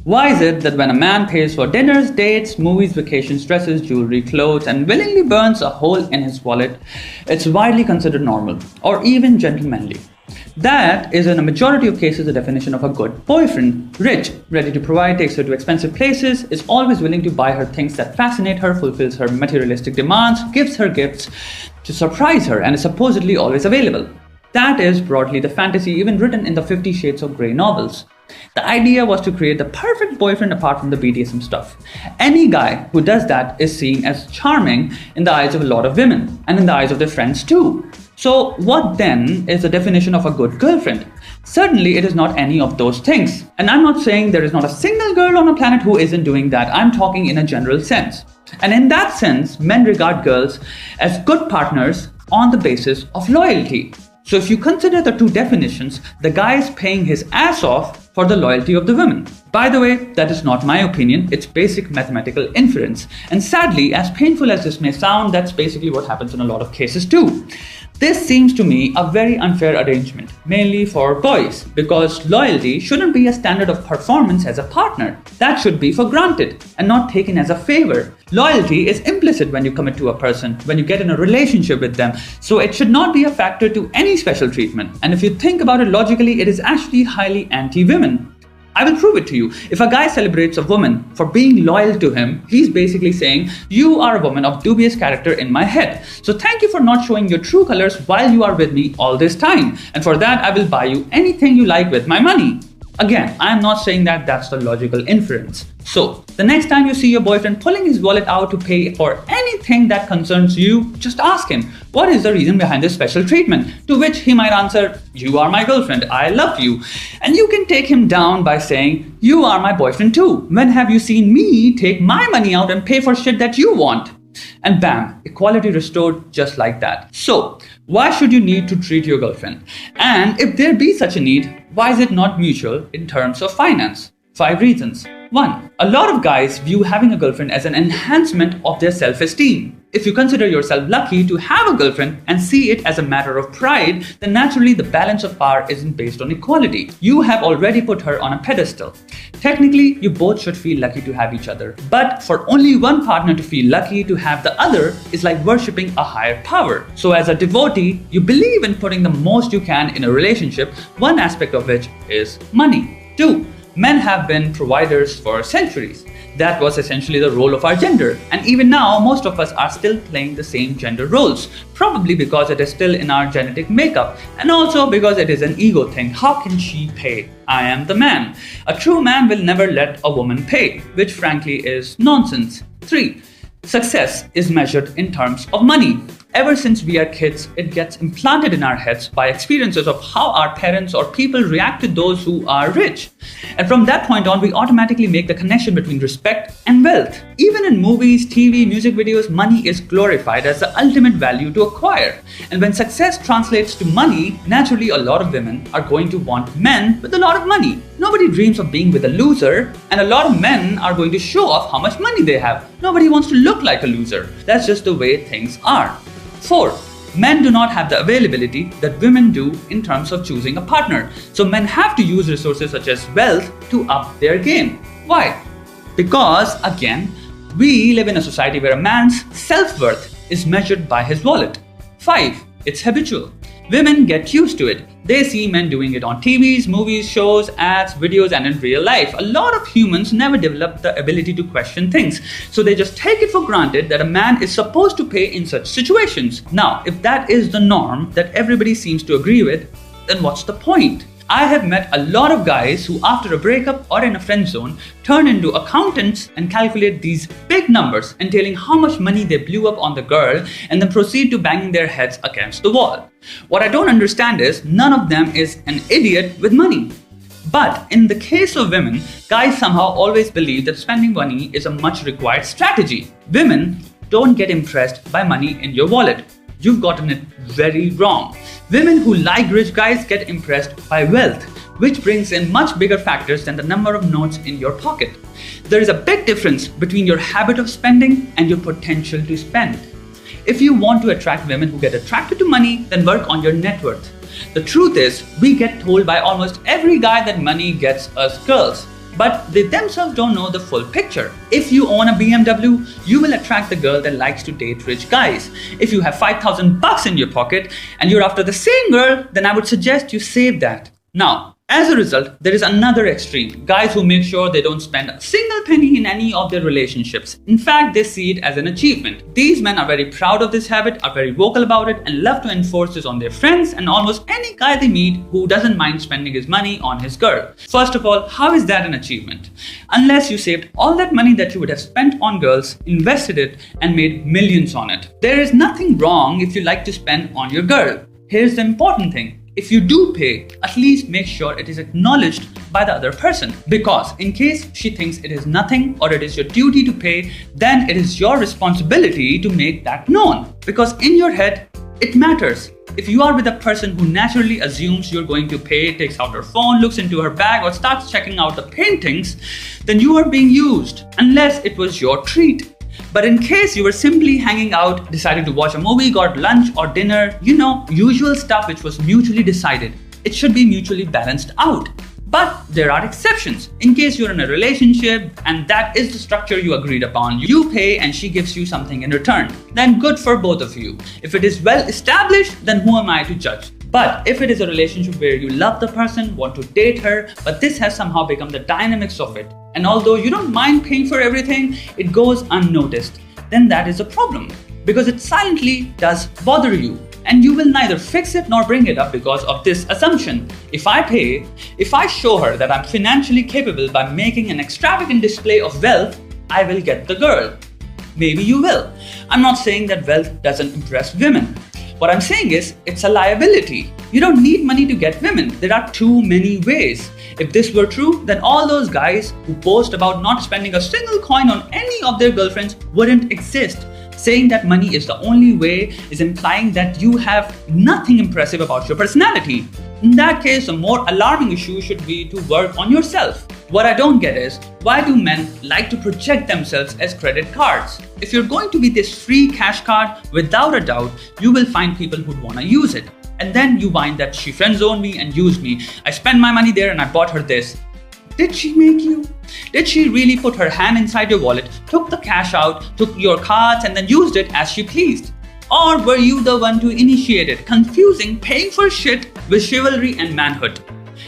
Why is it that when a man pays for dinners, dates, movies, vacations, dresses, jewelry, clothes, and willingly burns a hole in his wallet, it's widely considered normal or even gentlemanly? That is in a majority of cases the definition of a good boyfriend. Rich, ready to provide, takes her to expensive places, is always willing to buy her things that fascinate her, fulfills her materialistic demands, gives her gifts to surprise her, and is supposedly always available. That is broadly the fantasy even written in the 50 Shades of Grey novels. The idea was to create the perfect boyfriend apart from the BDSM stuff. Any guy who does that is seen as charming in the eyes of a lot of women, and in the eyes of their friends too. So what then is the definition of a good girlfriend? Certainly it is not any of those things. And I'm not saying there is not a single girl on a planet who isn't doing that. I'm talking in a general sense. And in that sense, men regard girls as good partners on the basis of loyalty. So if you consider the two definitions, the guy is paying his ass off for the loyalty of the women. By the way, that is not my opinion, it's basic mathematical inference. And sadly, as painful as this may sound, that's basically what happens in a lot of cases too. This seems to me a very unfair arrangement, mainly for boys, because loyalty shouldn't be a standard of performance as a partner. That should be for granted and not taken as a favor. Loyalty is implicit when you commit to a person, when you get in a relationship with them, so it should not be a factor to any special treatment. And if you think about it logically, it is actually highly anti-women. I will prove it to you. If a guy celebrates a woman for being loyal to him, he's basically saying, you are a woman of dubious character in my head. So thank you for not showing your true colors while you are with me all this time. And for that, I will buy you anything you like with my money. Again, I am not saying that that's the logical inference. So, the next time you see your boyfriend pulling his wallet out to pay for anything that concerns you, just ask him, what is the reason behind this special treatment? To which he might answer, you are my girlfriend, I love you. And you can take him down by saying, you are my boyfriend too. When have you seen me take my money out and pay for shit that you want? And bam, equality restored just like that. So, why should you need to treat your girlfriend? And if there be such a need, why is it not mutual in terms of finance? 5 reasons. 1. A lot of guys view having a girlfriend as an enhancement of their self-esteem. If you consider yourself lucky to have a girlfriend and see it as a matter of pride, then naturally the balance of power isn't based on equality. You have already put her on a pedestal. Technically, you both should feel lucky to have each other. But for only one partner to feel lucky to have the other is like worshipping a higher power. So as a devotee, you believe in putting the most you can in a relationship, one aspect of which is money. 2. Men have been providers for centuries. That was essentially the role of our gender. And even now, most of us are still playing the same gender roles. Probably because it is still in our genetic makeup. And also because it is an ego thing. How can she pay? I am the man. A true man will never let a woman pay, which frankly is nonsense. 3. Success is measured in terms of money. Ever since we are kids, it gets implanted in our heads by experiences of how our parents or people react to those who are rich. And from that point on, we automatically make the connection between respect and wealth. Even in movies, TV, music videos, money is glorified as the ultimate value to acquire. And when success translates to money, naturally a lot of women are going to want men with a lot of money. Nobody dreams of being with a loser, and a lot of men are going to show off how much money they have. Nobody wants to look like a loser. That's just the way things are. 4. Men do not have the availability that women do in terms of choosing a partner. So men have to use resources such as wealth to up their game. Why? Because, again, we live in a society where a man's self-worth is measured by his wallet. 5. It's habitual. Women get used to it. They see men doing it on TVs, movies, shows, ads, videos, and in real life. A lot of humans never develop the ability to question things. So they just take it for granted that a man is supposed to pay in such situations. Now, if that is the norm that everybody seems to agree with, then what's the point? I have met a lot of guys who after a breakup or in a friend zone turn into accountants and calculate these big numbers entailing how much money they blew up on the girl and then proceed to banging their heads against the wall. What I don't understand is none of them is an idiot with money. But in the case of women, guys somehow always believe that spending money is a much required strategy. Women don't get impressed by money in your wallet. You've gotten it very wrong. Women who like rich guys get impressed by wealth, which brings in much bigger factors than the number of notes in your pocket. There is a big difference between your habit of spending and your potential to spend. If you want to attract women who get attracted to money, then work on your net worth. The truth is, we get told by almost every guy that money gets us girls. but they themselves don't know the full picture. If you own a BMW, you will attract the girl that likes to date rich guys. If you have $5,000 in your pocket and you're after the same girl, then I would suggest you save that. Now, as a result, there is another extreme. Guys who make sure they don't spend a single penny in any of their relationships. In fact, they see it as an achievement. These men are very proud of this habit, are very vocal about it, and love to enforce this on their friends and almost any guy they meet who doesn't mind spending his money on his girl. First of all, how is that an achievement? Unless you saved all that money that you would have spent on girls, invested it, and made millions on it. There is nothing wrong if you like to spend on your girl. Here's the important thing. If you do pay, at least make sure it is acknowledged by the other person. Because in case she thinks it is nothing or it is your duty to pay, then it is your responsibility to make that known. Because in your head, it matters. If you are with a person who naturally assumes you're going to pay, takes out her phone, looks into her bag, or starts checking out the paintings, then you are being used, unless it was your treat. But in case you were simply hanging out, decided to watch a movie, got lunch or dinner, usual stuff which was mutually decided, it should be mutually balanced out. But there are exceptions. In case you're in a relationship and that is the structure you agreed upon, you pay and she gives you something in return, then good for both of you. If it is well established, then who am I to judge? But if it is a relationship where you love the person, want to date her, but this has somehow become the dynamics of it, and although you don't mind paying for everything, it goes unnoticed, then that is a problem. Because it silently does bother you. And you will neither fix it nor bring it up because of this assumption. If I pay, if I show her that I'm financially capable by making an extravagant display of wealth, I will get the girl. Maybe you will. I'm not saying that wealth doesn't impress women. What I'm saying is, it's a liability. You don't need money to get women. There are too many ways. If this were true, then all those guys who post about not spending a single coin on any of their girlfriends wouldn't exist. Saying that money is the only way is implying that you have nothing impressive about your personality. In that case, a more alarming issue should be to work on yourself. What I don't get is, why do men like to project themselves as credit cards? If you're going to be this free cash card, without a doubt, you will find people who'd want to use it. And then you find that she friend-zoned me and used me. I spent my money there and I bought her this. Did she make you? Did she really put her hand inside your wallet, took the cash out, took your cards and then used it as she pleased? Or were you the one to initiate it, confusing paying for shit with chivalry and manhood?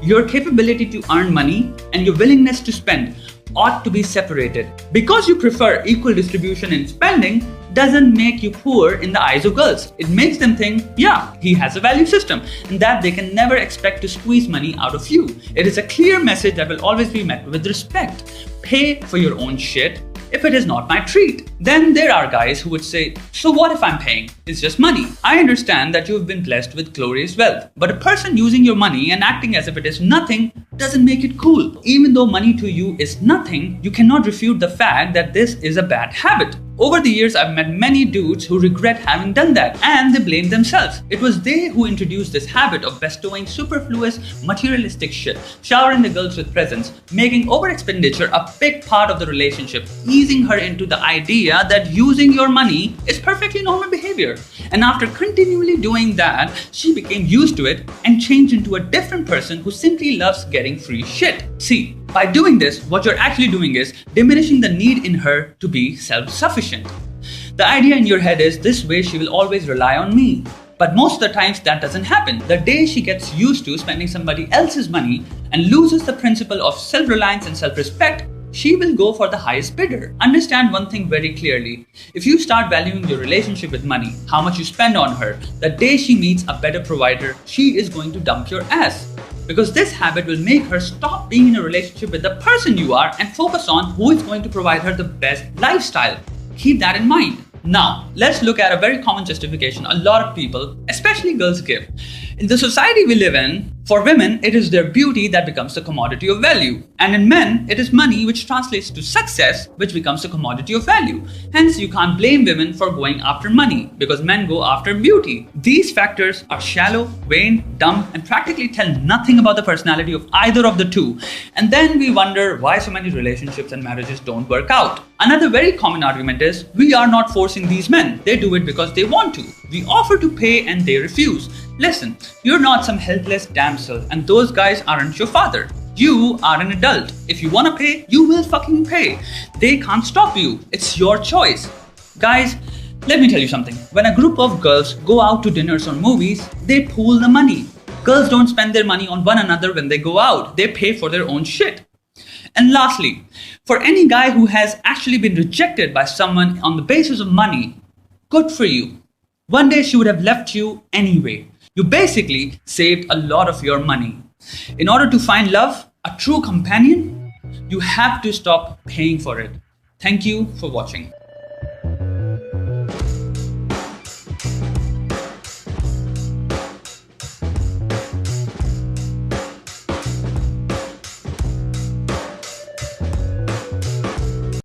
Your capability to earn money and your willingness to spend ought to be separated. Because you prefer equal distribution in spending doesn't make you poor in the eyes of girls. It makes them think, yeah, he has a value system and that they can never expect to squeeze money out of you. It is a clear message that will always be met with respect. Pay for your own shit if it is not my treat. Then there are guys who would say, so what if I'm paying? It's just money. I understand that you've been blessed with glorious wealth, but a person using your money and acting as if it is nothing doesn't make it cool. Even though money to you is nothing, you cannot refute the fact that this is a bad habit. Over the years, I've met many dudes who regret having done that and they blame themselves. It was they who introduced this habit of bestowing superfluous, materialistic shit, showering the girls with presents, making over expenditure a big part of the relationship, easing her into the idea that using your money is perfectly normal behavior. And after continually doing that, she became used to it and changed into a different person who simply loves getting free shit. See, by doing this, what you're actually doing is diminishing the need in her to be self-sufficient. The idea in your head is this way she will always rely on me. But most of the times that doesn't happen. The day she gets used to spending somebody else's money and loses the principle of self-reliance and self-respect, she will go for the highest bidder. Understand one thing very clearly. If you start valuing your relationship with money, how much you spend on her, the day she meets a better provider, she is going to dump your ass. Because this habit will make her stop being in a relationship with the person you are and focus on who is going to provide her the best lifestyle. Keep that in mind. Now, let's look at a very common justification a lot of people, especially girls, give. In the society we live in, for women, it is their beauty that becomes the commodity of value. And in men, it is money which translates to success, which becomes the commodity of value. Hence, you can't blame women for going after money, because men go after beauty. These factors are shallow, vain, dumb, and practically tell nothing about the personality of either of the two. And then we wonder why so many relationships and marriages don't work out. Another very common argument is, we are not forcing these men. They do it because they want to. We offer to pay and they refuse. Listen, you're not some helpless damsel and those guys aren't your father. You are an adult. If you wanna pay, you will fucking pay. They can't stop you. It's your choice. Guys, let me tell you something. When a group of girls go out to dinners or movies, they pool the money. Girls don't spend their money on one another when they go out. They pay for their own shit. And lastly, for any guy who has actually been rejected by someone on the basis of money, good for you. One day she would have left you anyway. You basically saved a lot of your money. In order to find love, a true companion, you have to stop paying for it. Thank you for watching.